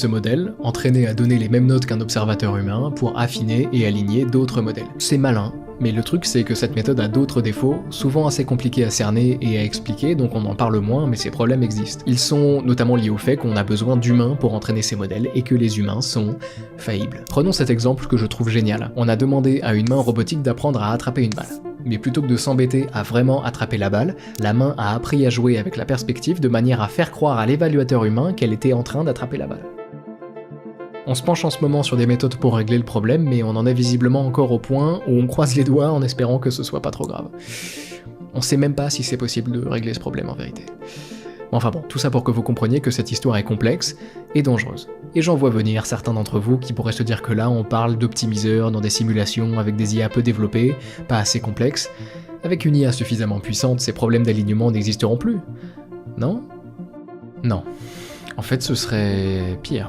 Ce modèle, entraîné à donner les mêmes notes qu'un observateur humain pour affiner et aligner d'autres modèles. C'est malin, mais le truc c'est que cette méthode a d'autres défauts, souvent assez compliqués à cerner et à expliquer, donc on en parle moins, mais ces problèmes existent. Ils sont notamment liés au fait qu'on a besoin d'humains pour entraîner ces modèles et que les humains sont faillibles. Prenons cet exemple que je trouve génial. On a demandé à une main robotique d'apprendre à attraper une balle. Mais plutôt que de s'embêter à vraiment attraper la balle, la main a appris à jouer avec la perspective de manière à faire croire à l'évaluateur humain qu'elle était en train d'attraper la balle. On se penche en ce moment sur des méthodes pour régler le problème, mais on en est visiblement encore au point où on croise les doigts en espérant que ce soit pas trop grave. On sait même pas si c'est possible de régler ce problème en vérité. Enfin bon, tout ça pour que vous compreniez que cette histoire est complexe et dangereuse. Et j'en vois venir certains d'entre vous qui pourraient se dire que là on parle d'optimiseurs dans des simulations avec des IA peu développées, pas assez complexes. Avec une IA suffisamment puissante, ces problèmes d'alignement n'existeront plus. Non ? Non. En fait, ce serait pire.